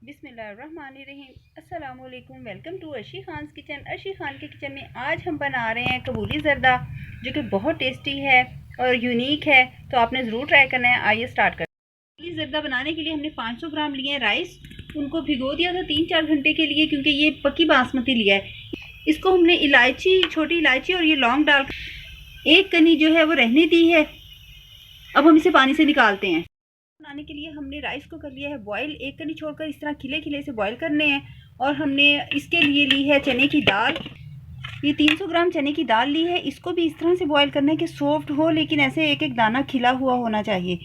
बिस्मिल्लाहिर्रहमानिर्रहीम। अस्सलाम वालेकुम। Welcome to Arshi Khan's kitchen. Arshi Khan के किचन में आज हम बना रहे हैं कबूली ज़र्दा, जो कि बहुत टेस्टी है और यूनिक है, तो आपने ज़रूर ट्राई करना है। आइए स्टार्ट करते हैं। कबूली ज़र्दा बनाने के लिए हमने 500 ग्राम लिए हैं राइस। उनको भिगो दिया था 3-4 घंटे के लिए, क्योंकि ये पक्की बासमती लिया है। इसको हमने इलायची, छोटी इलायची और ये लौंग डाल, एक कनी जो है वो रहने दी है। अब हम इसे पानी से निकालते हैं। बनाने के लिए हमने राइस को कर लिया है बॉईल, एक कनी छोड़कर इस तरह खिले खिले से बॉईल करने हैं। और हमने इसके लिए ली है चने की दाल। ये 300 ग्राम चने की दाल ली है। इसको भी इस तरह से बॉईल करना है कि सॉफ्ट हो, लेकिन ऐसे एक एक दाना खिला हुआ होना चाहिए।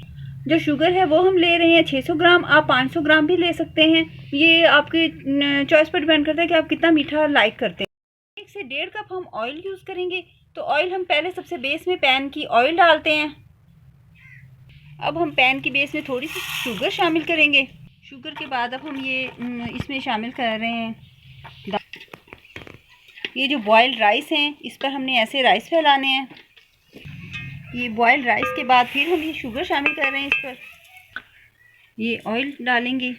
जो शुगर है वो हम ले रहे हैं 600 ग्राम। आप 500 ग्राम भी ले सकते हैं, ये आपके चॉइस पर डिपेंड करता है कि आप कितना मीठा लाइक करते हैं। 1 से 1.5 कप हम ऑयल यूज़ करेंगे। तो ऑयल हम पहले सबसे बेस में पैन की ऑयल डालते हैं। अब हम पैन की बेस में थोड़ी सी शुगर शामिल करेंगे। शुगर के बाद अब हम ये इसमें शामिल कर रहे हैं ये जो बॉइल्ड राइस हैं, इस पर हमने ऐसे राइस फैलाने हैं। ये बॉइल्ड राइस के बाद फिर हम ये शुगर शामिल कर रहे हैं। इस पर ये ऑयल डालेंगे।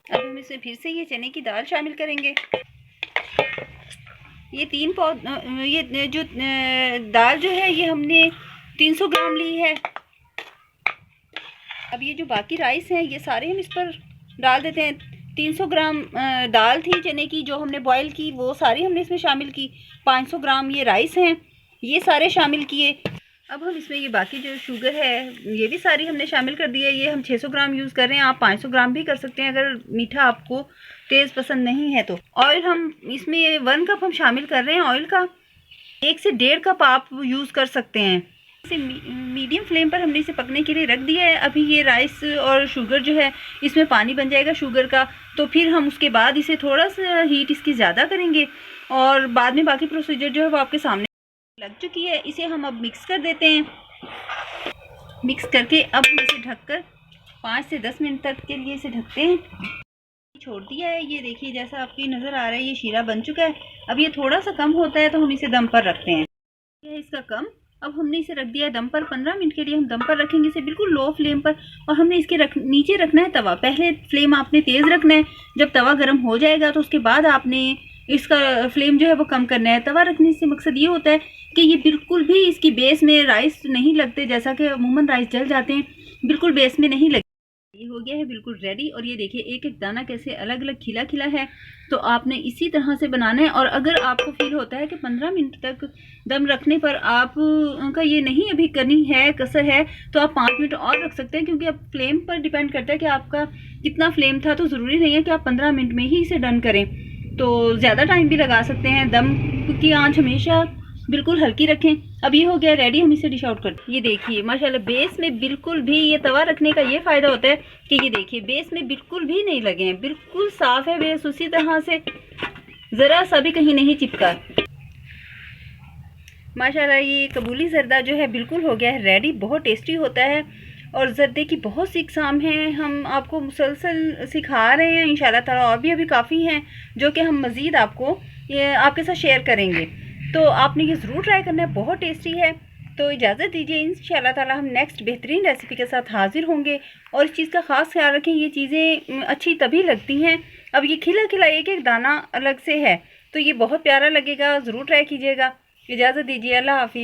अब हम इसमें फिर से ये चने की दाल शामिल करेंगे। ये ये जो दाल जो है ये हमने 300 ग्राम ली है। अब ये जो बाकी राइस हैं ये सारे हम इस पर डाल देते हैं। 300 ग्राम दाल थी चने की जो हमने बॉईल की, वो सारी हमने इसमें शामिल की। 500 ग्राम ये राइस हैं, ये सारे शामिल किए। अब हम इसमें ये बाकी जो शुगर है ये भी सारी हमने शामिल कर दी है। ये हम 600 ग्राम यूज़ कर रहे हैं, आप 500 ग्राम भी कर सकते हैं अगर मीठा आपको तेज़ पसंद नहीं है तो। ऑयल हम इसमें 1 कप हम शामिल कर रहे हैं ऑयल का। 1 से 1.5 कप आप यूज़ कर सकते हैं। इसे मीडियम फ्लेम पर हमने इसे पकने के लिए रख दिया है। अभी ये राइस और शुगर जो है इसमें पानी बन जाएगा शुगर का, तो फिर हम उसके बाद इसे थोड़ा सा हीट इसकी ज़्यादा करेंगे और बाद में बाकी प्रोसीजर जो है वो आपके सामने लग चुकी है। इसे हम अब मिक्स कर देते हैं। मिक्स करके अब हम इसे ढककर 5 से 10 मिनट तक के लिए इसे ढकते हैं। छोड़ दिया है। ये देखिए जैसा आपकी नज़र आ रहा है ये शीरा बन चुका है। अब ये थोड़ा सा कम होता है तो हम इसे दम पर रखते हैं। यह है इसका कम। अब हमने इसे रख दिया है दम पर। 15 मिनट के लिए हम दम पर रखेंगे इसे बिल्कुल लो फ्लेम पर। और हमने इसके नीचे रखना है तवा। पहले फ्लेम आपने तेज़ रखना है, जब तवा गर्म हो जाएगा तो उसके बाद आपने इसका फ्लेम जो है वो कम करना है। तवा रखने से मकसद ये होता है कि ये बिल्कुल भी इसकी बेस में राइस नहीं लगते, जैसा कि अमूमन राइस जल जाते हैं, बिल्कुल बेस में नहीं लगते। ये हो गया है बिल्कुल रेडी। और ये देखिए एक एक दाना कैसे अलग अलग खिला खिला है। तो आपने इसी तरह से बनाना है। और अगर आपको फील होता है कि 15 मिनट तक दम रखने पर आप उनका ये नहीं अभी करनी है, कसर है, तो आप 5 मिनट और रख सकते हैं, क्योंकि अब फ्लेम पर डिपेंड करता है कि आपका कितना फ्लेम था। तो ज़रूरी नहीं है कि आप 15 मिनट में ही इसे डन करें, तो ज़्यादा टाइम भी लगा सकते हैं। दम की आंच हमेशा बिल्कुल हल्की रखें। अब ये हो गया रेडी, हम इसे डिश आउट करते हैं। ये देखिए माशाल्लाह बेस में बिल्कुल भी, ये तवा रखने का ये फ़ायदा होता है कि ये देखिए बेस में बिल्कुल भी नहीं लगे हैं, बिल्कुल साफ़ है बेस, उसी तरह से ज़रा सा भी कहीं नहीं चिपका। माशाल्लाह ये कबूली ज़र्दा जो है बिल्कुल हो गया है रेडी। बहुत टेस्टी होता है और ज़र्दे की बहुत सी इक़साम हैं, हम आपको मुसलसल सिखा रहे हैं इंशाल्लाह ताला। और भी अभी काफ़ी हैं जो कि हम मज़ीद आपको ये आपके साथ शेयर करेंगे। तो आपने ये ज़रूर ट्राई करना है, बहुत टेस्टी है। तो इजाज़त दीजिए, इंशाल्लाह ताला हम नेक्स्ट बेहतरीन रेसिपी के साथ हाज़िर होंगे। और इस चीज़ का ख़ास ख्याल रखें, ये चीज़ें अच्छी तभी लगती हैं अब ये खिला खिला एक एक दाना अलग से है, तो ये बहुत प्यारा लगेगा। ज़रूर ट्राई कीजिएगा। इजाज़त दीजिए, अल्लाह हाफिज़।